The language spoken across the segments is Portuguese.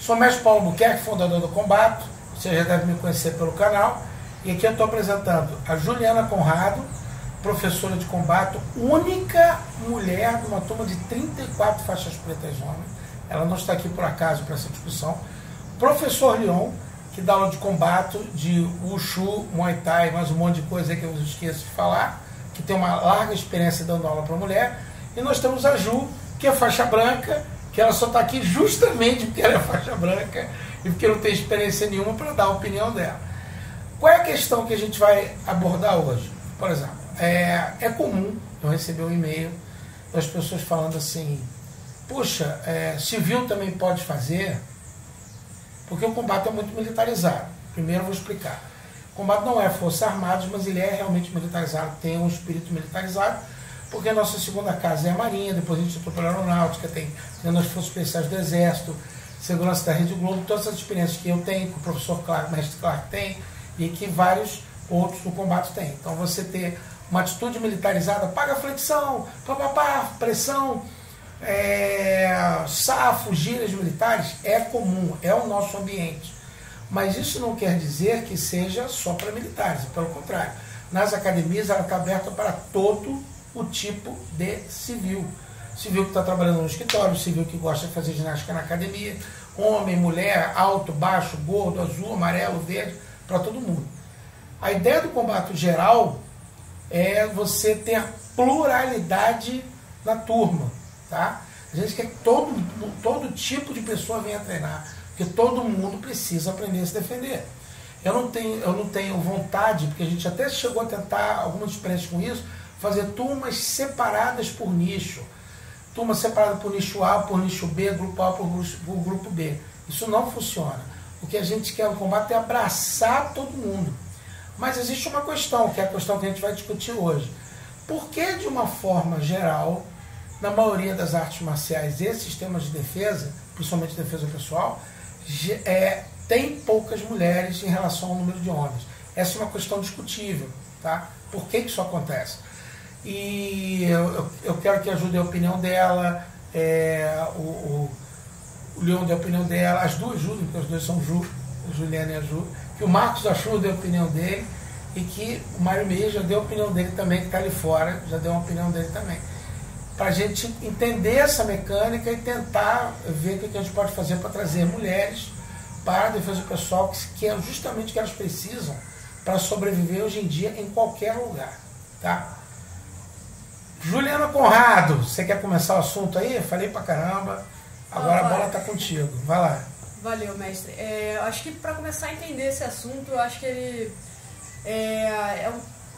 Sou mestre Paulo Buquerque, fundador do Combato, você já deve me conhecer pelo canal, e aqui eu estou apresentando a Juliana Conrado, professora de Combato, única mulher de uma turma de 34 faixas pretas homens, ela não está aqui por acaso para essa discussão, professor Leon, que dá aula de Combato, de Wushu, Muay Thai, mais um monte de coisa aí que eu esqueço de falar, que tem uma larga experiência dando aula para mulher, e nós temos a Ju, que é faixa branca, que ela só está aqui justamente porque ela é faixa branca e porque não tem experiência nenhuma para dar a opinião dela. Qual é a questão que a gente vai abordar hoje? Por exemplo, é comum eu receber um e-mail das pessoas falando assim, puxa, civil também pode fazer, porque o combate é muito militarizado. Primeiro eu vou explicar. O combate não é Forças Armadas, mas ele é realmente militarizado, tem um espírito militarizado, porque a nossa segunda casa é a Marinha, depois a gente entrou pela Aeronáutica, tem as Forças Especiais do Exército, Segurança da Rede Globo, todas as experiências que eu tenho, que o professor Clark, mestre Clark tem, e que vários outros do combate têm. Então você ter uma atitude militarizada, paga flexão, papapá, pressão, safos, gírias militares, é comum, é o nosso ambiente. Mas isso não quer dizer que seja só para militares, pelo contrário. Nas academias ela está aberta para todo o tipo de civil. Civil que está trabalhando no escritório, civil que gosta de fazer ginástica na academia, homem, mulher, alto, baixo, gordo, azul, amarelo, verde, para todo mundo. A ideia do combate geral é você ter a pluralidade na turma, tá? A gente quer que todo tipo de pessoa venha treinar, porque todo mundo precisa aprender a se defender. Eu não tenho vontade, porque a gente até chegou a tentar algumas experiências com isso, fazer turmas separadas por nicho. Turma separada por nicho A, por nicho B, grupo A por grupo B. Isso não funciona. O que a gente quer no combate é abraçar todo mundo. Mas existe uma questão, que é a questão que a gente vai discutir hoje. Por que, de uma forma geral, na maioria das artes marciais e sistemas de defesa, principalmente defesa pessoal, tem poucas mulheres em relação ao número de homens? Essa é uma questão discutível, tá? Por que isso acontece? E eu quero que ajude a opinião dela, o Leon dê a opinião dela, as duas ajudem, porque as duas são Ju, a Juliana e a Ju, que o Marcos Achou dê a opinião dele e que o Mário Meia já deu a opinião dele também, que está ali fora, já deu a opinião dele também. Para a gente entender essa mecânica e tentar ver o que a gente pode fazer para trazer mulheres para a defesa pessoal, que é justamente o que elas precisam para sobreviver hoje em dia em qualquer lugar, tá? Juliana Conrado, você quer começar o assunto aí? Falei pra caramba, agora a bola tá contigo, vai lá. Valeu, mestre. Acho que para começar a entender esse assunto, eu acho que ele é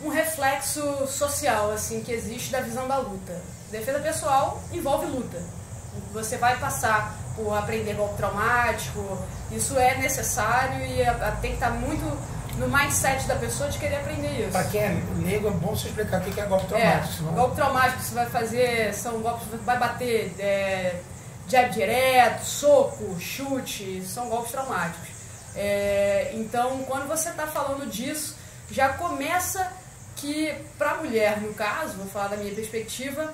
um reflexo social assim, que existe da visão da luta. Defesa pessoal envolve luta. Você vai passar por aprender golpe traumático, isso é necessário e tem que estar muito no mindset da pessoa de querer aprender isso. Para quem é leigo, é bom você explicar o que é golpe traumático. Senão... Golpe traumático que você vai fazer são golpes que você vai bater jab direto, soco, chute, são golpes traumáticos. Então, quando você está falando disso, já começa que, para a mulher, no caso, vou falar da minha perspectiva,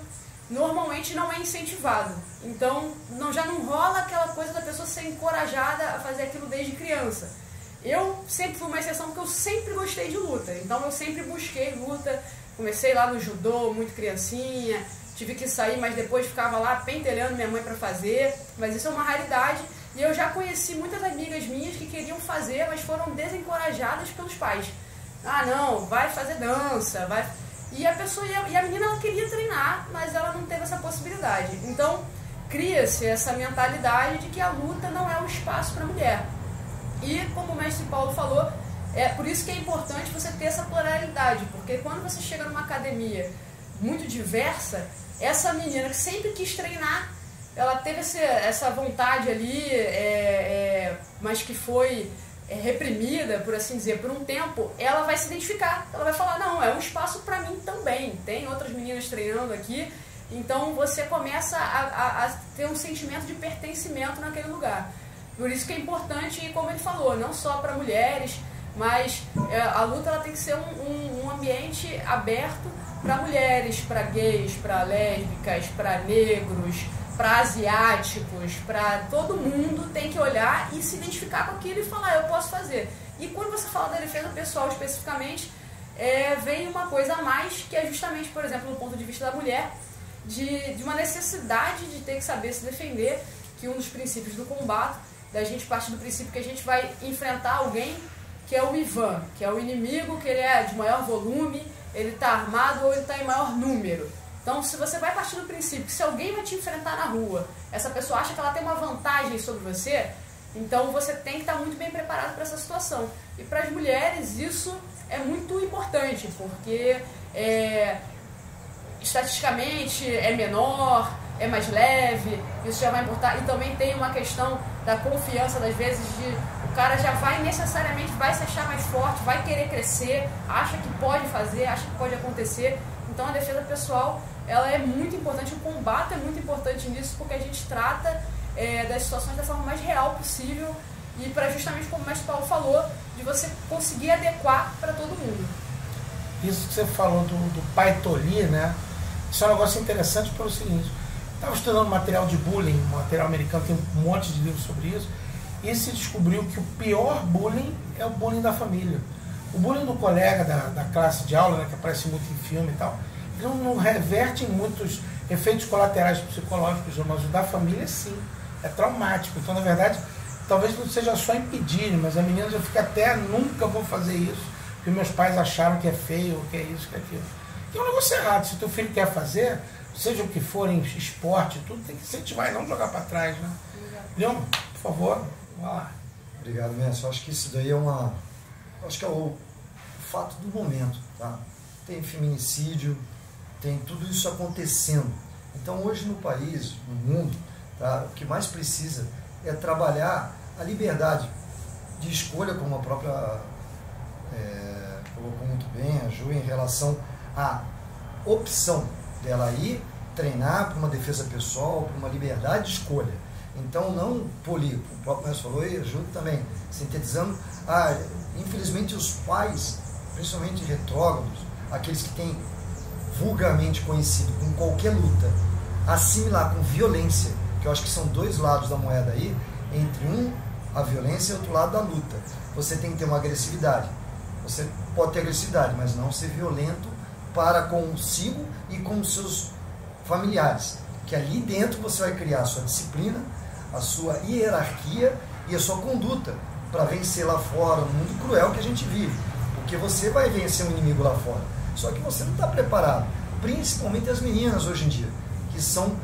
normalmente não é incentivado. Então, já não rola aquela coisa da pessoa ser encorajada a fazer aquilo desde criança. Eu sempre fui uma exceção porque eu sempre gostei de luta, então eu sempre busquei luta, comecei lá no judô, muito criancinha, tive que sair, mas depois ficava lá pentelhando minha mãe para fazer, mas isso é uma raridade, e eu já conheci muitas amigas minhas que queriam fazer, mas foram desencorajadas pelos pais. Ah não, vai fazer dança, vai... E a pessoa, e a menina ela queria treinar, mas ela não teve essa possibilidade, então cria-se essa mentalidade de que a luta não é um espaço para a mulher. E, como o mestre Paulo falou, por isso que é importante você ter essa pluralidade, porque quando você chega numa academia muito diversa, essa menina que sempre quis treinar, ela teve essa vontade ali, mas que foi reprimida, por assim dizer, por um tempo, ela vai se identificar, ela vai falar, não, é um espaço para mim também, tem outras meninas treinando aqui, então você começa a ter um sentimento de pertencimento naquele lugar. Por isso que é importante, como ele falou, não só para mulheres, mas a luta ela tem que ser um ambiente aberto para mulheres, para gays, para lésbicas, para negros, para asiáticos, para todo mundo tem que olhar e se identificar com aquilo e falar, eu posso fazer. E quando você fala da defesa pessoal especificamente, vem uma coisa a mais, que é justamente, por exemplo, do ponto de vista da mulher, de uma necessidade de ter que saber se defender, que um dos princípios do combate, da gente parte do princípio que a gente vai enfrentar alguém que é o Ivan, que é o inimigo, que ele é de maior volume, ele está armado ou ele está em maior número. Então, se você vai partir do princípio que se alguém vai te enfrentar na rua, essa pessoa acha que ela tem uma vantagem sobre você, então você tem que estar muito bem preparado para essa situação. E para as mulheres isso é muito importante, porque estatisticamente é menor, é mais leve, isso já vai importar. E também tem uma questão da confiança, das vezes, o cara já necessariamente vai se achar mais forte, vai querer crescer, acha que pode fazer, acha que pode acontecer. Então a defesa pessoal, ela é muito importante, o combate é muito importante nisso, porque a gente trata das situações da forma mais real possível e para justamente, como o mestre Paulo falou, de você conseguir adequar para todo mundo. Isso que você falou do Paitoli, né? Isso é um negócio interessante pelo seguinte, estava estudando material de bullying, material americano, tem um monte de livros sobre isso, e se descobriu que o pior bullying é o bullying da família. O bullying do colega da classe de aula, né, que aparece muito em filme e tal, ele não reverte em muitos efeitos colaterais psicológicos, mas o da família sim, é traumático. Então, na verdade, talvez não seja só impedir, mas a menina já fica até, nunca vou fazer isso, porque meus pais acharam que é feio, que é isso, que é aquilo. Que é um negócio errado. Se teu filho quer fazer, seja o que for, em esporte, tudo, tem que incentivar e não jogar para trás, né? Leon, por favor, vá lá. Obrigado, mestre. Acho que isso daí é acho que é o fato do momento, tá? Tem feminicídio, tem tudo isso acontecendo. Então, hoje no país, no mundo, tá, o que mais precisa é trabalhar a liberdade de escolha, como a própria colocou muito bem a Ju, em relação à opção dela ir treinar para uma defesa pessoal, para uma liberdade de escolha. Então, não polir, o próprio mestre falou e a Ju também, sintetizando, infelizmente os pais, principalmente retrógrados, aqueles que têm vulgarmente conhecido com qualquer luta, assimilar com violência, que eu acho que são dois lados da moeda aí, entre a violência e outro lado da luta. Você tem que ter uma agressividade. Você pode ter agressividade, mas não ser violento para consigo e com os seus familiares. Que ali dentro você vai criar a sua disciplina, a sua hierarquia e a sua conduta para vencer lá fora, no mundo cruel que a gente vive. Porque você vai vencer um inimigo lá fora. Só que você não está preparado. Principalmente as meninas hoje em dia, que são,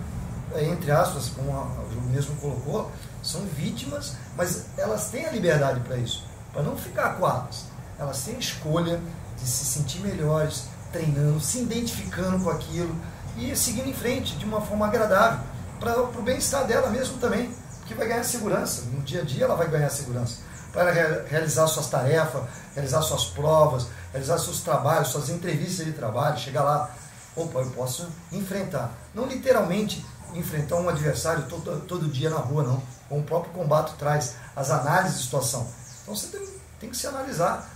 entre aspas, como a Ju mesmo colocou, são vítimas, mas elas têm a liberdade para isso, para não ficar coadas. Elas têm a escolha de se sentir melhores, treinando, se identificando com aquilo e seguindo em frente de uma forma agradável, para o bem-estar dela mesmo também, porque vai ganhar segurança. No dia a dia ela vai ganhar segurança para realizar suas tarefas, realizar suas provas, realizar seus trabalhos, suas entrevistas de trabalho, chegar lá, opa, eu posso enfrentar. Não literalmente enfrentar um adversário todo dia na rua, não. Como o próprio combate traz, as análises de situação. Então você tem que se analisar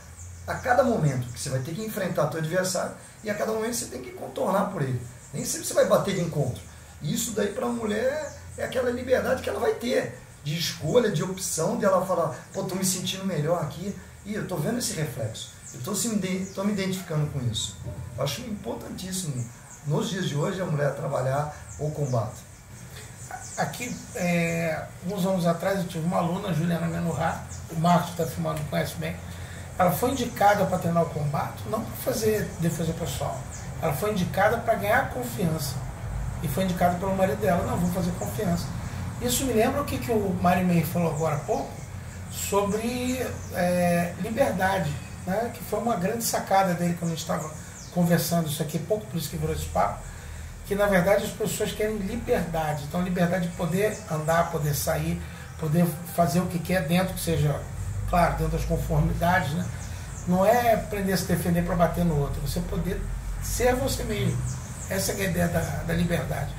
a cada momento, que você vai ter que enfrentar o seu adversário e a cada momento você tem que contornar por ele. Nem sempre você vai bater de encontro. E isso daí para a mulher é aquela liberdade que ela vai ter, de escolha, de opção, de ela falar, pô, estou me sentindo melhor aqui, e eu estou vendo esse reflexo, eu estou me identificando com isso. Eu acho importantíssimo, nos dias de hoje, a mulher trabalhar o combate. Aqui, uns anos atrás, eu tive uma aluna, Juliana Menurá, o Marcos está filmando, conhece bem. Ela foi indicada para treinar o combate, não para fazer defesa pessoal. Ela foi indicada para ganhar confiança. E foi indicada pelo marido dela, não, vou fazer confiança. Isso me lembra o que o Mário Meir falou agora há pouco, sobre liberdade, né? Que foi uma grande sacada dele quando a gente estava conversando isso aqui, pouco por isso que virou esse papo, que na verdade as pessoas querem liberdade. Então, liberdade de poder andar, poder sair, poder fazer o que quer dentro, que seja, claro, dentro das conformidades, né? Não é aprender a se defender para bater no outro, você poder ser você mesmo. Essa é a ideia da liberdade.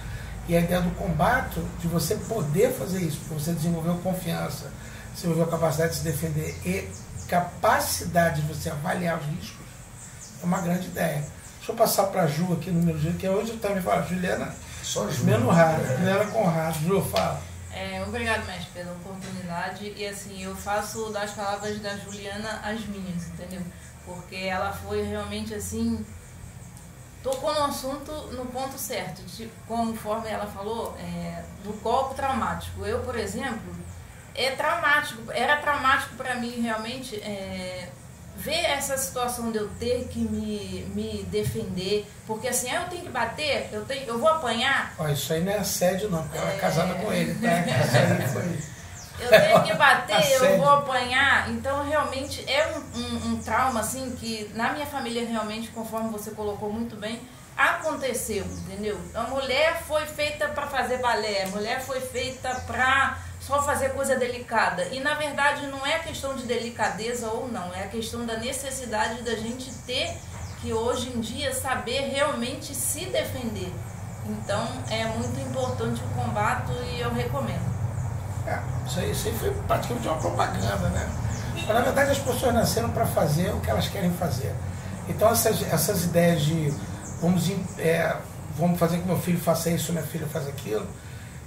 E a ideia do combate, de você poder fazer isso, porque você desenvolveu confiança, desenvolveu capacidade de se defender e capacidade de você avaliar os riscos, é uma grande ideia. Deixa eu passar para a Ju aqui no meu dia, que hoje eu também falo, Juliana Só Ju. Menos raro, Helena Conrado. Ju, fala. Obrigado, mestre, pela oportunidade. E assim, eu faço das palavras da Juliana as minhas, entendeu? Porque ela foi realmente assim, tocou no assunto no ponto certo, conforme ela falou, do golpe traumático. Eu, por exemplo, era traumático para mim realmente ver essa situação de eu ter que me defender, porque assim, eu tenho que bater, eu vou apanhar. Ó, isso aí não é assédio não, porque ela é casada com ele, tá? Isso aí foi... Eu tenho que bater, eu vou apanhar. Então, realmente, é um trauma, assim, que na minha família, realmente, conforme você colocou muito bem, aconteceu, entendeu? A mulher foi feita para fazer balé, a mulher foi feita para só fazer coisa delicada. E, na verdade, não é questão de delicadeza ou não, é a questão da necessidade da gente ter que, hoje em dia, saber realmente se defender. Então, é muito importante o combate e eu recomendo. Isso aí foi praticamente uma propaganda, né? Mas, na verdade, as pessoas nasceram para fazer o que elas querem fazer. Então, essas ideias de vamos fazer que meu filho faça isso, minha filha faz aquilo,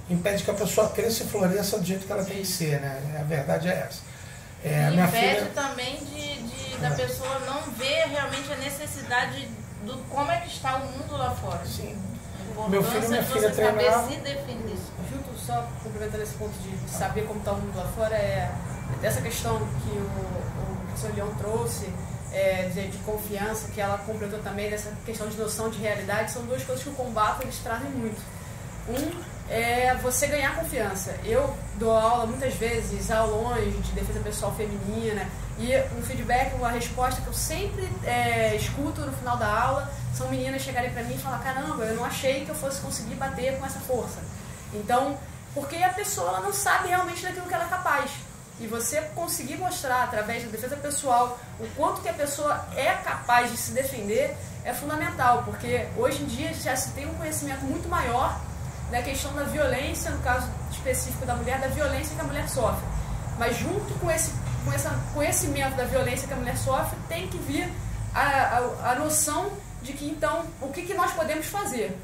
impede que a pessoa cresça e floresça do jeito que ela tem que ser, né? A verdade é essa. E impede também da pessoa não ver realmente a necessidade do como é que está o mundo lá fora. Sim. Meu filho e minha filha treinavam. Saber se defender. Junto, só complementando esse ponto de saber como está o mundo lá fora, dessa questão que o professor Leão trouxe, de confiança, que ela completou também, dessa questão de noção de realidade, são duas coisas que o combate eles trazem muito. É você ganhar confiança. Eu dou aula muitas vezes, aulões de defesa pessoal feminina, e um feedback, uma resposta que eu sempre escuto no final da aula, são meninas chegarem para mim e falar: caramba, eu não achei que eu fosse conseguir bater com essa força. Então, porque a pessoa ela não sabe realmente daquilo que ela é capaz. E você conseguir mostrar através da defesa pessoal o quanto que a pessoa é capaz de se defender é fundamental, porque hoje em dia já se tem um conhecimento muito maior da questão da violência, no caso específico da mulher, da violência que a mulher sofre. Mas junto com esse conhecimento da violência que a mulher sofre, tem que vir a noção de que, então, o que nós podemos fazer.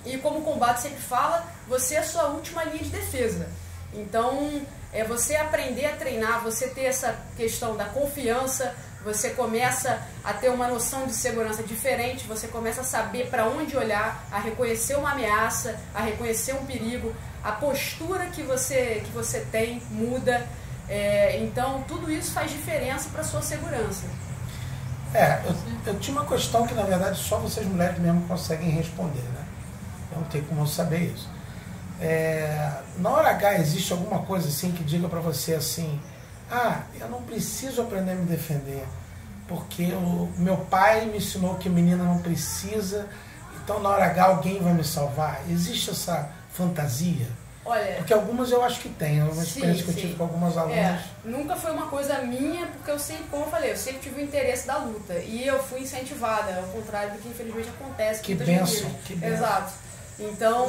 E como o combate sempre fala, você é a sua última linha de defesa. Então, você aprender a treinar, você ter essa questão da confiança, você começa a ter uma noção de segurança diferente, você começa a saber para onde olhar, a reconhecer uma ameaça, a reconhecer um perigo, a postura que você tem muda. Então, tudo isso faz diferença para a sua segurança. Eu tinha uma questão que, na verdade, só vocês mulheres mesmo conseguem responder, né? Eu não tenho como saber isso. Na hora H, existe alguma coisa assim que diga para você assim: eu não preciso aprender a me defender, porque o meu pai me ensinou que menina não precisa, então na hora H alguém vai me salvar? Existe essa fantasia? Olha, porque algumas eu acho que tem, é uma experiência que eu tive com algumas alunas. Nunca foi uma coisa minha, porque eu sempre, como eu falei, eu sempre tive o interesse da luta, e eu fui incentivada, ao contrário do que infelizmente acontece. Que bênção, que bênção. Exato. Então,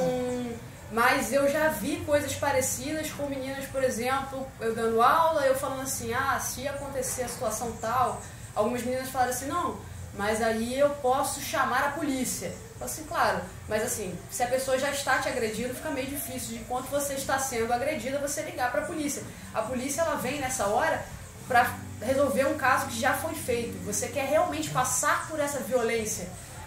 mas eu já vi coisas parecidas com meninas, por exemplo, eu dando aula, eu falando assim: se acontecer a situação tal, algumas meninas falaram assim: não, mas aí eu posso chamar a polícia. Eu falei assim: claro, mas assim, se a pessoa já está te agredindo, fica meio difícil de, enquanto você está sendo agredida, você ligar para a polícia. A polícia, ela vem nessa hora para resolver um caso que já foi feito. Você quer realmente passar por essa violência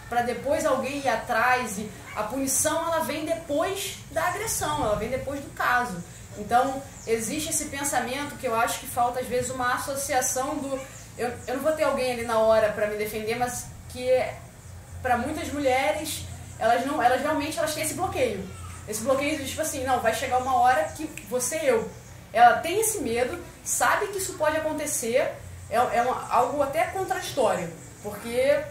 para depois alguém ir atrás, e a punição ela vem depois da agressão, ela vem depois do caso. Então, existe esse pensamento que eu acho que falta às vezes uma associação do... Eu não vou ter alguém ali na hora para me defender, mas que para muitas mulheres, elas realmente elas têm esse bloqueio. Esse bloqueio de tipo assim: não, vai chegar uma hora que você ela tem esse medo, sabe que isso pode acontecer, algo até contraditório, porque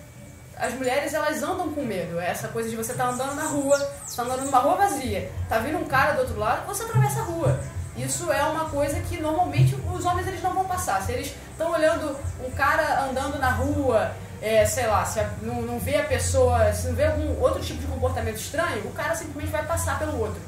as mulheres, elas andam com medo. Essa coisa de você estar andando na rua, você está andando numa rua vazia, tá vindo um cara do outro lado, você atravessa a rua. Isso é uma coisa que normalmente os homens eles não vão passar. Se eles estão olhando um cara andando na rua, sei lá, se não vê a pessoa, se não vê algum outro tipo de comportamento estranho, o cara simplesmente vai passar pelo outro.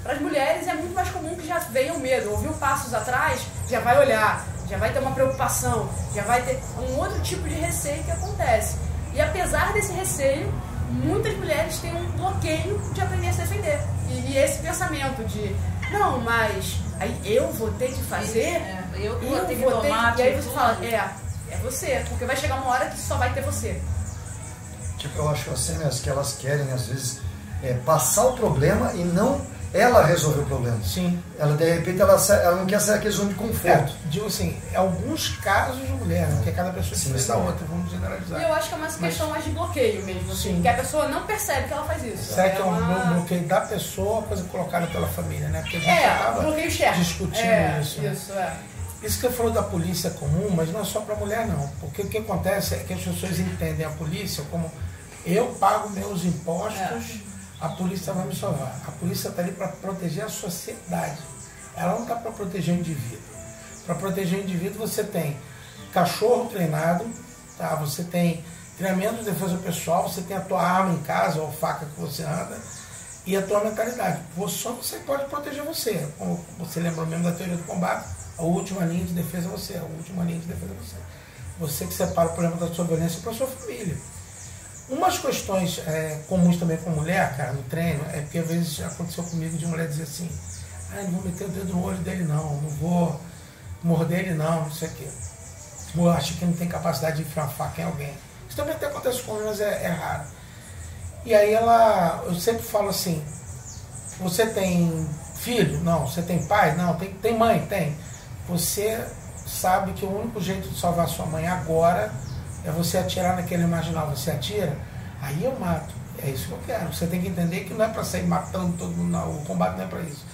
Para as mulheres é muito mais comum que já venha o medo. Ouviu passos atrás, já vai olhar, já vai ter uma preocupação, já vai ter um outro tipo de receio que acontece. E apesar desse receio, muitas mulheres têm um bloqueio de aprender a se defender. E esse pensamento de, não, mas aí eu vou ter que fazer, eu vou ter que tomar. E aí você fala, é você, porque vai chegar uma hora que só vai ter você. Tipo, eu acho assim, né, que elas querem, às vezes, passar o problema e não ela resolver o problema. Sim. Ela, de repente, ela não quer sair daquele zona de conforto. Digo assim, alguns casos de mulher, porque cada pessoa é diferente da outra, vamos generalizar. E eu acho que é uma questão mais de bloqueio mesmo, assim, que a pessoa não percebe que ela faz isso. Será que é um bloqueio da pessoa, coisa colocada pela família, né? Porque a gente acaba discutindo isso. Isso, né? Isso que eu falou da polícia comum, mas não é só para mulher não, porque o que acontece é que as pessoas entendem a polícia como eu pago meus impostos, a polícia vai me salvar. A polícia está ali para proteger a sociedade, ela não está para proteger o indivíduo. Para proteger o indivíduo você tem cachorro treinado, tá? Você tem treinamento de defesa pessoal, você tem a tua arma em casa ou faca que você anda e a tua mentalidade. Só você pode proteger você, como você lembrou mesmo da teoria do combate. A última linha de defesa é você, a última linha de defesa é você. Você que separa o problema da sua violência para a sua família. Umas questões comuns também com mulher, cara, no treino, é porque às vezes já aconteceu comigo de mulher dizer assim, não vou meter o dedo no olho dele não vou morder ele não sei o quê. Eu acho que não tem capacidade de enfiar uma faca em alguém. Isso também até acontece com mas é raro. E aí eu sempre falo assim, você tem filho? Não. Você tem pai? Não. Tem mãe? Tem. Você sabe que o único jeito de salvar sua mãe agora é você atirar naquele marginal. Você atira, aí eu mato. É isso que eu quero. Você tem que entender que não é para sair matando todo mundo, não. O combate não é para isso.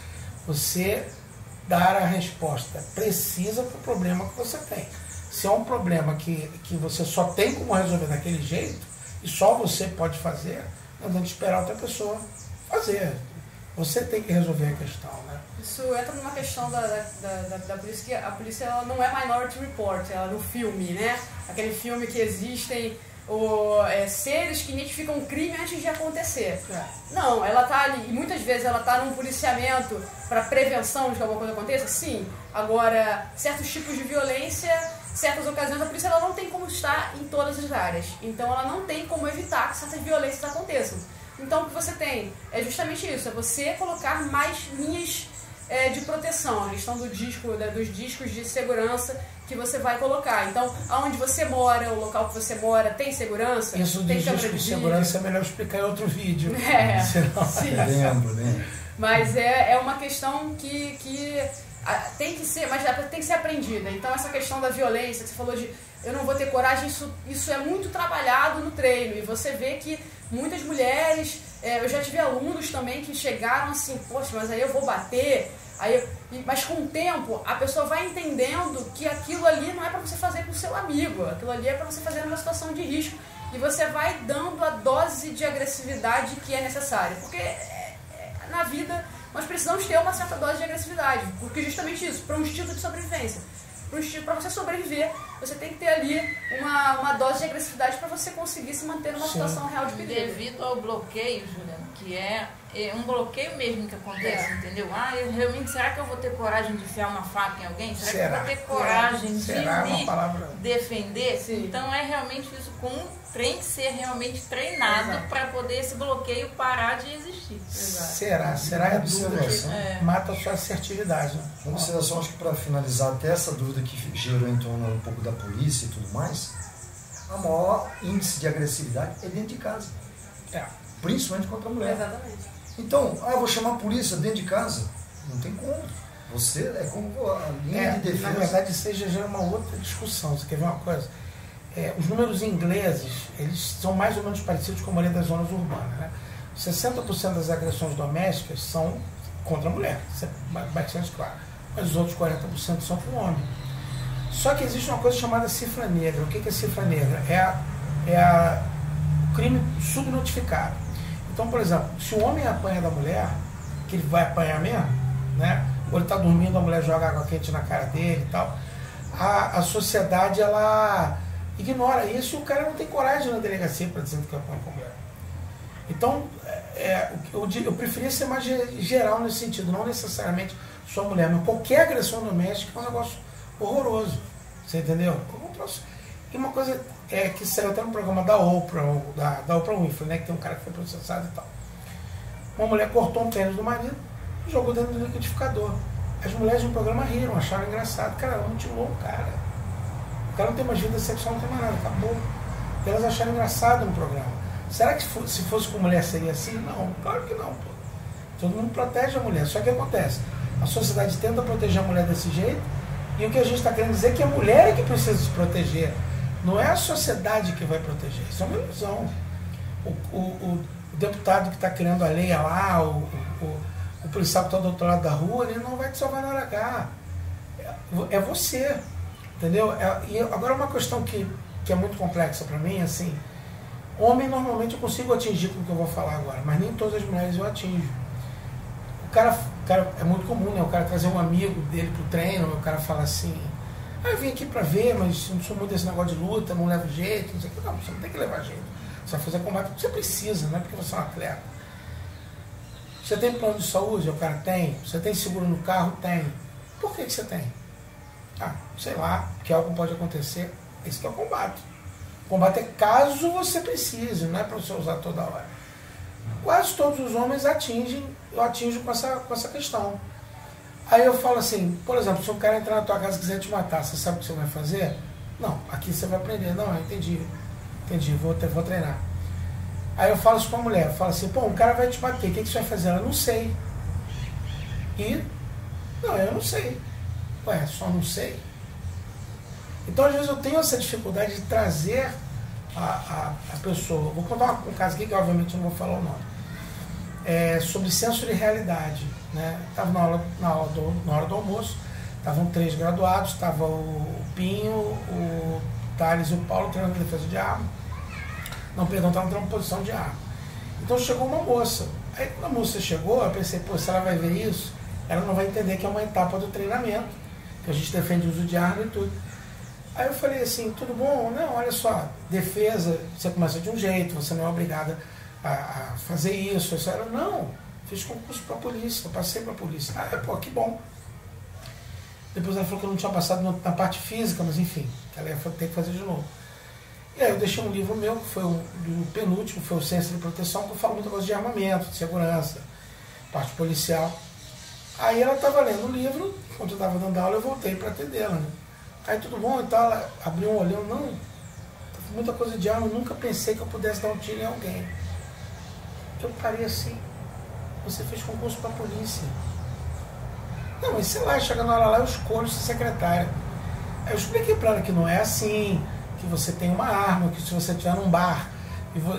Você dar a resposta precisa para o problema que você tem. Se é um problema que você só tem como resolver daquele jeito, e só você pode fazer, não tem que esperar outra pessoa fazer. Você tem que resolver a questão, né? Isso entra numa questão da polícia, que a polícia ela não é Minority Report, ela no filme, né? Aquele filme que existem seres que identificam um crime antes de acontecer. Não, ela tá ali, e muitas vezes ela tá num policiamento para prevenção de que alguma coisa aconteça, sim. Agora, certos tipos de violência, certas ocasiões, a polícia ela não tem como estar em todas as áreas. Então ela não tem como evitar que certas violências aconteçam. Então o que você tem é justamente isso, é você colocar mais linhas de proteção, a questão dos discos de segurança que você vai colocar. Então, aonde você mora, o local que você mora, tem segurança? Isso dos discos de segurança é melhor explicar em outro vídeo. Senão... Sim. Né? Mas é uma questão que tem que ser, mas tem que ser aprendida. Então, essa questão da violência, que você falou de eu não vou ter coragem, isso é muito trabalhado no treino. E você vê que muitas mulheres, eu já tive alunos também que chegaram assim, poxa, mas aí eu vou bater, mas com o tempo a pessoa vai entendendo que aquilo ali não é para você fazer com o seu amigo, aquilo ali é para você fazer numa situação de risco e você vai dando a dose de agressividade que é necessária, porque na vida nós precisamos ter uma certa dose de agressividade, porque justamente isso, para um instinto de sobrevivência. Para você sobreviver, você tem que ter ali uma dose de agressividade para você conseguir se manter numa situação real de perigo. Devido ao bloqueio, Juliana, que é um bloqueio mesmo que acontece, entendeu? Será que eu vou ter coragem de enfiar uma faca em alguém? Será que eu vou ter coragem de me defender? Sim. Então realmente isso tem que ser realmente treinado para poder esse bloqueio parar de existir. Será é dúvida que mata a sua assertividade. Né? Uma observação, acho que para finalizar até essa dúvida que gerou em torno um pouco da polícia e tudo mais, a maior índice de agressividade é dentro de casa. Principalmente contra a mulher. Exatamente. Então, vou chamar a polícia dentro de casa. Não tem como. Você é como a linha de defesa. Na verdade, isso já gera uma outra discussão. Você quer ver uma coisa? Os números ingleses, eles são mais ou menos parecidos com a maioria das zonas urbanas. Né? 60% das agressões domésticas são contra a mulher. Isso é bastante claro. Mas os outros 40% são com o homem. Só que existe uma coisa chamada cifra negra. O que é cifra negra? É o crime subnotificado. Então, por exemplo, se o homem apanha da mulher, que ele vai apanhar mesmo, né? Ou ele está dormindo, a mulher joga água quente na cara dele e tal, a sociedade, ela ignora isso e o cara não tem coragem na delegacia para dizer que apanha com a mulher. Então, eu preferia ser mais geral nesse sentido, não necessariamente só mulher, mas qualquer agressão doméstica é um negócio horroroso. Você entendeu? E uma coisa que saiu até no programa da Oprah, da Oprah Winfrey, né, que tem um cara que foi processado e tal. Uma mulher cortou um tênis do marido e jogou dentro do liquidificador. As mulheres no programa riram, acharam engraçado. Cara, ela mutilou o cara. O cara não tem mais vida sexual, não tem mais nada, acabou. E elas acharam engraçado no programa. Será que se fosse com mulher seria assim? Não, claro que não. Pô. Todo mundo protege a mulher. Só que acontece, a sociedade tenta proteger a mulher desse jeito, e o que a gente está querendo dizer é que a mulher é que precisa se proteger. Não é a sociedade que vai proteger. Isso é uma ilusão. O deputado que está criando a lei lá, o policial que está do outro lado da rua, ele não vai te salvar na hora H. É você. Entendeu? E agora uma questão que é muito complexa para mim, assim, homem normalmente eu consigo atingir com o que eu vou falar agora, mas nem todas as mulheres eu atinjo. O cara é muito comum, né? O cara trazer um amigo dele pro treino, o cara fala assim, eu vim aqui para ver, mas não sou muito desse negócio de luta, não levo jeito, não sei o que. Não, você não tem que levar jeito. Você vai fazer combate porque você precisa, não é porque você é um atleta. Você tem plano de saúde? O cara tem. Você tem seguro no carro? Tem. Por que você tem? Sei lá, que algo pode acontecer. Esse que é o combate. O combate é caso você precise, não é para você usar toda hora. Quase todos os homens eu atinjo com essa questão. Aí eu falo assim, por exemplo, se um cara entrar na tua casa e quiser te matar, você sabe o que você vai fazer? Não, aqui você vai aprender. Não, entendi, vou treinar. Aí eu falo isso pra mulher, eu falo assim, um cara vai te bater, o que você vai fazer? Ela, não sei. Não, eu não sei. Ué, só não sei? Então, às vezes, eu tenho essa dificuldade de trazer a pessoa. Vou contar um caso aqui, que obviamente eu não vou falar o nome. Sobre senso de realidade. Estava na hora do almoço, estavam 3 graduados, estava o Pinho, o Thales e o Paulo treinando defesa de arma. Não, perdão, estavam treinando posição de arma. Então chegou uma moça. Aí quando a moça chegou, eu pensei, se ela vai ver isso, ela não vai entender que é uma etapa do treinamento, que a gente defende o uso de arma e tudo. Aí eu falei assim, tudo bom? Não, olha só, defesa, você começa de um jeito, você não é obrigada a fazer isso. Ela, não, fiz concurso para a polícia, eu passei para a polícia. Que bom. Depois ela falou que eu não tinha passado na parte física, mas enfim, que ela ia ter que fazer de novo. E aí eu deixei um livro meu, que foi o penúltimo, foi o Ciência de Proteção, que eu falo muita coisa de armamento, de segurança, parte policial. Aí ela estava lendo o livro, enquanto eu estava dando aula, eu voltei para atendê-la. Aí tudo bom e tal, ela abriu um olhão, não, muita coisa de arma, eu nunca pensei que eu pudesse dar um tiro em alguém. Eu parei assim, você fez concurso para a polícia. Não, mas sei lá, chega na hora lá, eu escolho ser secretária. Aí eu expliquei para ela que não é assim, que você tem uma arma, que se você estiver num bar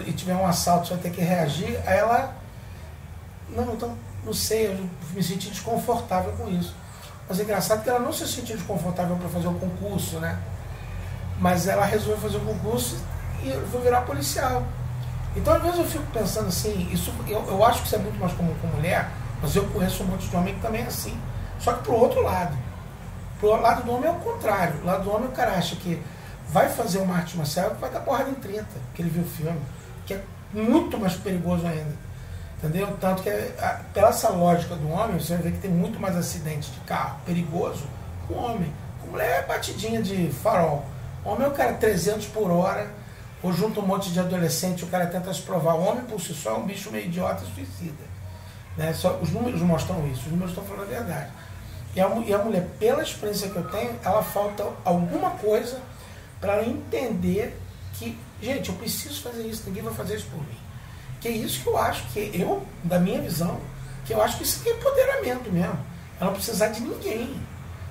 e tiver um assalto, você vai ter que reagir. Aí ela, não, então, não sei, eu me senti desconfortável com isso. Mas é engraçado que ela não se sentiu desconfortável para fazer o concurso, né? Mas ela resolveu fazer o concurso e eu vou virar policial. Então, às vezes eu fico pensando assim, eu acho que isso é muito mais comum com mulher, mas eu conheço um monte de homem que também é assim. Só que pro outro lado. Pro lado do homem é o contrário. O lado do homem o cara acha que vai fazer uma arte marcial que vai dar porrada em 30, que ele viu o filme, que é muito mais perigoso ainda. Entendeu? Tanto que, pela essa lógica do homem, você vai ver que tem muito mais acidente de carro perigoso com o homem. Com mulher é batidinha de farol. O homem é o cara 300 por hora, ou junto um monte de adolescente, o cara tenta se provar. O homem, por si só, é um bicho meio idiota e suicida. Né? Os números mostram isso, os números estão falando a verdade. E a mulher, pela experiência que eu tenho, ela falta alguma coisa para ela entender que, gente, eu preciso fazer isso, ninguém vai fazer isso por mim. Que é isso que eu acho, da minha visão, que eu acho que isso é empoderamento mesmo. Ela não precisar de ninguém.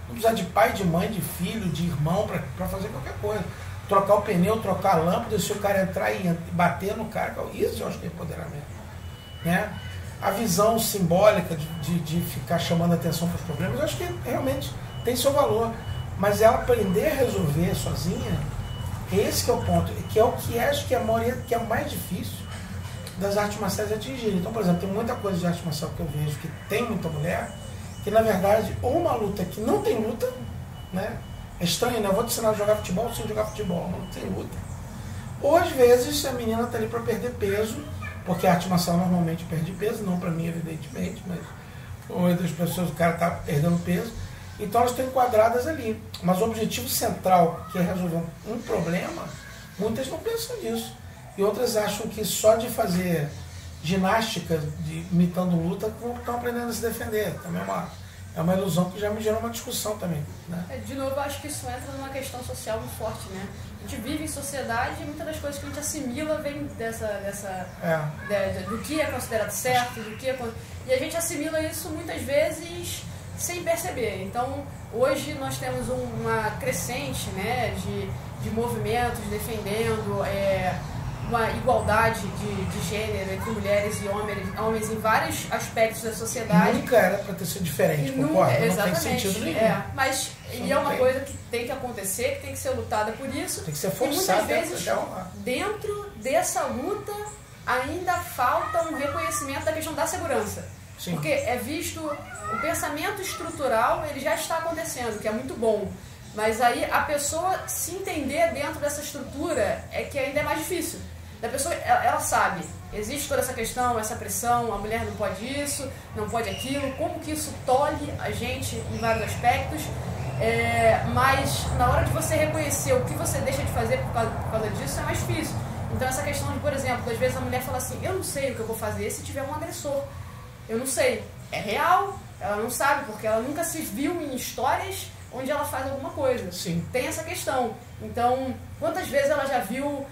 Não precisar de pai, de mãe, de filho, de irmão para fazer qualquer coisa. Trocar o pneu, trocar a lâmpada, se o cara entrar e bater no cara, isso eu acho que é empoderamento. Né? A visão simbólica de ficar chamando a atenção para os problemas, eu acho que realmente tem seu valor. Mas ela aprender a resolver sozinha, esse que é o ponto, que é o que acho que é o mais difícil das artes marciais atingirem. Então, por exemplo, tem muita coisa de arte marcial que eu vejo que tem muita mulher, que na verdade, ou uma luta que não tem luta, né? É estranho, né? Eu vou te ensinar a jogar futebol sem jogar futebol, não tem luta. Ou às vezes a menina está ali para perder peso, porque a arte marcial normalmente perde peso, não para mim, evidentemente, mas ou das pessoas, o cara está perdendo peso, Então elas estão enquadradas ali. Mas o objetivo central, que é resolver um problema, muitas não pensam nisso. E outras acham que só de fazer ginástica, imitando luta, estão aprendendo a se defender. Também é uma ilusão que já me gerou uma discussão também. Né? De novo, eu acho que isso entra numa questão social muito forte, né? A gente vive em sociedade e muitas das coisas que a gente assimila vem do que é considerado certo, e a gente assimila isso muitas vezes sem perceber. Então, hoje nós temos uma crescente, né, de movimentos defendendo uma igualdade de gênero entre mulheres e homens em vários aspectos da sociedade. Nunca era para ter sido diferente, concorda? Exatamente. Não tem sentido nenhum. Mas é uma coisa que tem que acontecer, que tem que ser lutada por isso. Tem que ser forçada. E muitas vezes, dentro dessa luta, ainda falta um reconhecimento da questão da segurança. Sim. Porque é visto, o pensamento estrutural, ele já está acontecendo, que é muito bom. Mas aí a pessoa se entender dentro dessa estrutura é que ainda é mais difícil. A pessoa, ela sabe, existe toda essa questão, essa pressão, a mulher não pode isso, não pode aquilo, como que isso tolhe a gente em vários aspectos, mas na hora de você reconhecer o que você deixa de fazer por causa disso é mais difícil. Então essa questão de, por exemplo, às vezes a mulher fala assim, eu não sei o que eu vou fazer se tiver um agressor, eu não sei, é real, ela não sabe, porque ela nunca se viu em histórias onde ela faz alguma coisa. Sim. Tem essa questão. Então, quantas vezes ela já viu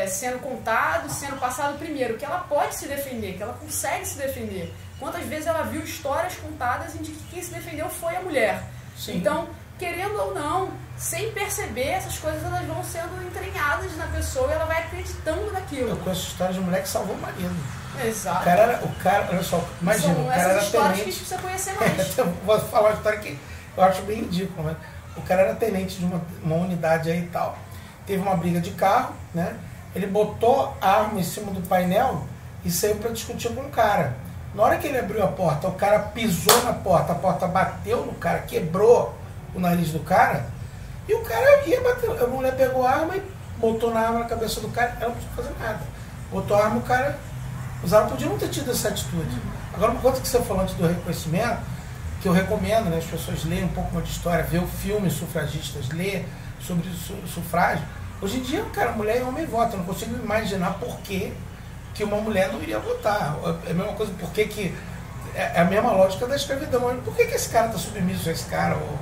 sendo contado, sendo passado primeiro, que ela pode se defender, que ela consegue se defender. Quantas vezes ela viu histórias contadas em que quem se defendeu foi a mulher. Sim. Então, querendo ou não, sem perceber, essas coisas elas vão sendo entranhadas na pessoa e ela vai acreditando naquilo. Eu conheço história de mulher que salvou o marido. Exato. O cara, olha só, imagina, São o cara era histórias que a tenente. gente precisa conhecer mais. Eu vou falar uma história que eu acho bem ridícula, mas o cara era tenente de uma unidade aí e tal. Teve uma briga de carro, né? Ele botou a arma em cima do painel e saiu para discutir com o cara. Na hora que ele abriu a porta, o cara pisou na porta, a porta bateu no cara, quebrou o nariz do cara, e o cara ia bater. A mulher pegou a arma e botou na arma na cabeça do cara, ela não precisou fazer nada. Botou a arma, o cara. Os árabes podiam não ter tido essa atitude. Agora, por conta que você falou antes do reconhecimento, que eu recomendo, né, as pessoas lerem um pouco mais de história, ver o filme Sufragistas, ler sobre sufrágio. Hoje em dia, cara, mulher e homem votam. Eu não consigo imaginar por que uma mulher não iria votar. É a mesma coisa, por que é a mesma lógica da escravidão. Por que esse cara está submisso a esse cara? Ou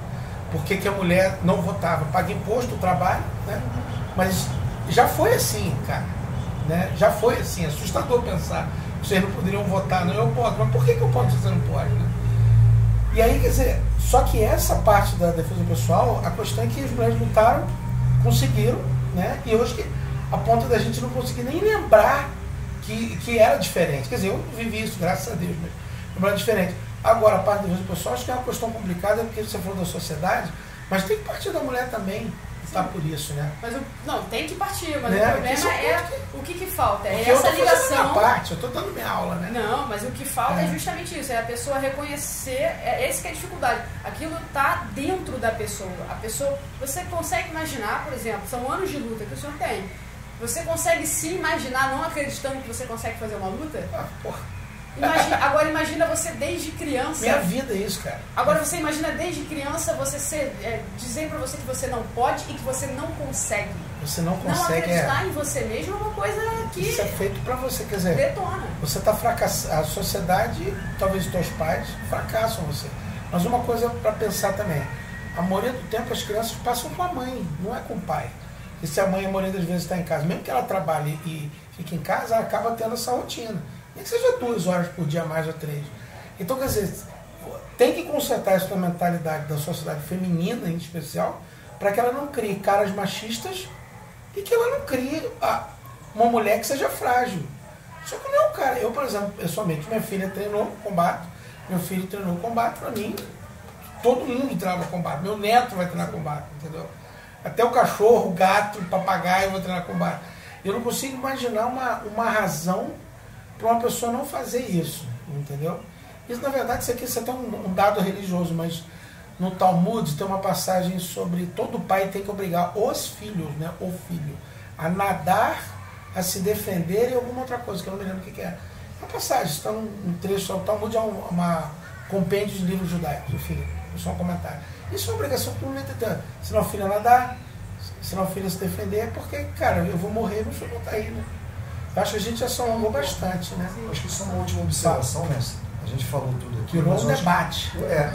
por que a mulher não votava? Paga imposto, trabalha, né? Mas já foi assim, cara. Né? Já foi assim, é assustador pensar. Vocês não poderiam votar, não, eu posso. Mas por que eu posso e você não pode, né? E aí, quer dizer, só que essa parte da defesa pessoal, a questão é que as mulheres lutaram, conseguiram, né? E hoje, a ponto da gente não conseguir nem lembrar que era diferente. Quer dizer, eu vivi isso, graças a Deus, mas era diferente. Agora, a parte da defesa pessoal, acho que é uma questão complicada, porque você falou da sociedade, mas tem que partir da mulher também. Tá por isso, né? Mas não, tem que partir, mas o problema é o que falta. É essa ligação. Eu tô fazendo minha parte, eu tô dando minha aula, né? Não, mas o que falta é justamente isso, é a pessoa reconhecer, esse que é a dificuldade. Aquilo tá dentro da pessoa. A pessoa, você consegue imaginar, por exemplo, são anos de luta que o senhor tem. Você consegue se imaginar não acreditando que você consegue fazer uma luta? Porra. Agora imagina você desde criança. Minha vida é isso, cara. Agora você imagina desde criança você dizer pra você que você não pode e que você não consegue. Você não consegue. Não acreditar em você mesmo é uma coisa que. Isso é feito pra você, quer dizer. Detona. Você tá fracassando. A sociedade, talvez os teus pais, fracassam você. Mas uma coisa pra pensar também. A maioria do tempo as crianças passam com a mãe, não é com o pai. E se a mãe, a maioria das vezes, está em casa, mesmo que ela trabalhe e fique em casa, ela acaba tendo essa rotina. Nem que seja 2 horas por dia, mais ou 3. Então, quer dizer, tem que consertar essa mentalidade da sociedade feminina, em especial, para que ela não crie caras machistas e que ela não crie uma mulher que seja frágil. Só que não é o cara. Eu, por exemplo, pessoalmente, minha filha treinou combate, meu filho treinou combate, para mim, todo mundo treinava combate. Meu neto vai treinar combate, entendeu? Até o cachorro, o gato, o papagaio vai treinar combate. Eu não consigo imaginar uma razão para uma pessoa não fazer isso, entendeu? Isso, na verdade, isso é até um dado religioso, mas no Talmud tem uma passagem sobre todo pai tem que obrigar os filhos, né, o filho, a nadar, a se defender e alguma outra coisa, que eu não me lembro o que é. Uma passagem, está um trecho, o Talmud é uma compêndio de livros judaicos, enfim, é só um comentário. Isso é uma obrigação que todo mundo tem. Se não o filho nadar, se não o filho se defender, é porque, cara, eu vou morrer, meu filho não tá aí, né? Eu acho que a gente já se alongou bastante, né? Acho que isso é uma última observação, mestre. A gente falou tudo aqui. Virou um debate. É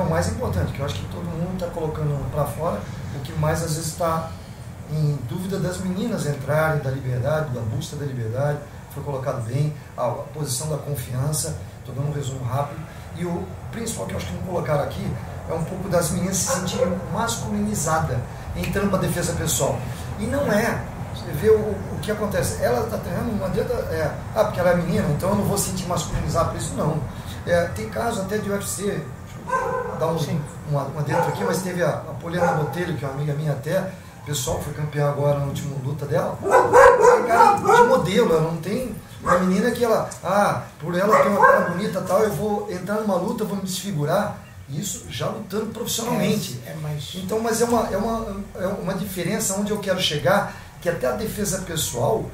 o mais importante, que eu acho que todo mundo está colocando para fora o que mais às vezes está em dúvida das meninas entrarem, da liberdade, da busca da liberdade. Foi colocado bem, a posição da confiança, estou dando um resumo rápido. E o principal que eu acho que não colocaram aqui é um pouco das meninas se sentirem masculinizadas, entrando para a defesa pessoal. E não é. Você vê o que acontece. Ela está treinando, não adianta. Porque ela é menina, então eu não vou sentir masculinizado por isso, não. Tem casos até de UFC, deixa eu dar uma dentro aqui, mas teve a Poliana Botelho, que é uma amiga minha até, pessoal, foi campeã agora na última luta dela. Cara de modelo, ela não tem. Uma menina que ela, por ela ter uma cara bonita e tal, eu vou entrar numa luta, eu vou me desfigurar. Isso já lutando profissionalmente. Então, mas é uma diferença onde eu quero chegar, que até a defesa pessoal,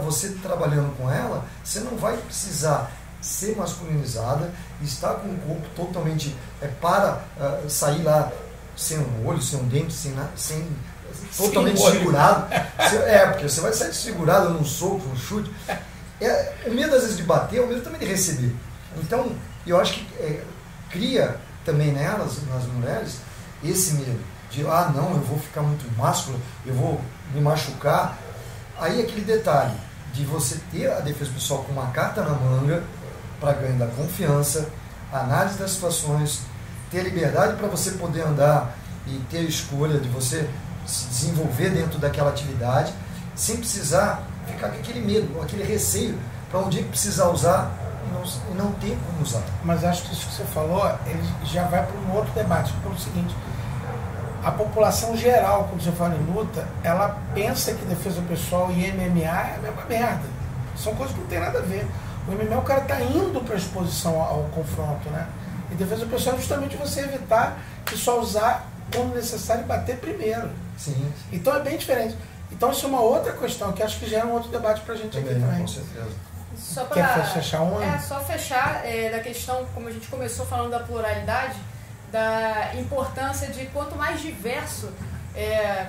você trabalhando com ela, você não vai precisar ser masculinizada, estar com o corpo totalmente para sair lá sem um olho, sem um dente, sem totalmente desfigurado. Porque você vai sair desfigurado num soco, num chute. O medo às vezes de bater, o medo também de receber. Então, eu acho que cria também nelas, nas mulheres, esse medo de, não, eu vou ficar muito másculo, eu vou me machucar. Aí aquele detalhe de você ter a defesa pessoal com uma carta na manga para ganhar da confiança, análise das situações, ter liberdade para você poder andar e ter a escolha de você se desenvolver dentro daquela atividade, sem precisar ficar com aquele medo, aquele receio, para um dia que precisar usar e não ter como usar. Mas acho que isso que você falou, ele já vai para um outro debate, pelo seguinte: a população geral, quando você fala em luta, ela pensa que defesa pessoal e MMA é a mesma merda. São coisas que não tem nada a ver. O MMA, o cara está indo para a exposição ao confronto, né? E defesa pessoal é justamente você evitar que só usar quando necessário e bater primeiro. Sim. Então é bem diferente. Então isso é uma outra questão que acho que gera um outro debate para a gente aqui também. Com certeza. Só Quer fechar um? Só fechar da questão, como a gente começou falando da pluralidade, da importância de quanto mais diverso,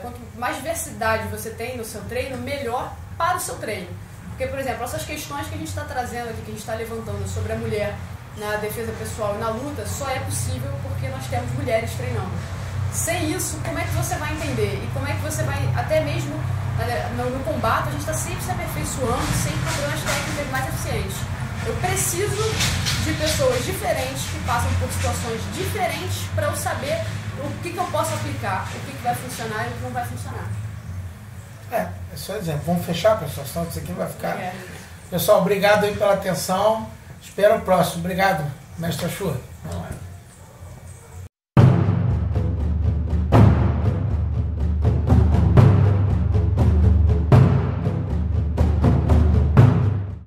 quanto mais diversidade você tem no seu treino, melhor para o seu treino. Porque, por exemplo, essas questões que a gente está trazendo aqui, que a gente está levantando sobre a mulher na defesa pessoal e na luta, só é possível porque nós temos mulheres treinando. Sem isso, como é que você vai entender? E como é que você vai, até mesmo no combate, a gente está sempre se aperfeiçoando, sempre procurando as técnicas mais eficientes. Eu preciso de pessoas diferentes que passam por situações diferentes para eu saber o que eu posso aplicar, o que vai funcionar e o que não vai funcionar. É só exemplo. Vamos fechar, pessoal, senão isso aqui não vai ficar. Pessoal, obrigado aí pela atenção. Espero o próximo. Obrigado, mestre Ashur.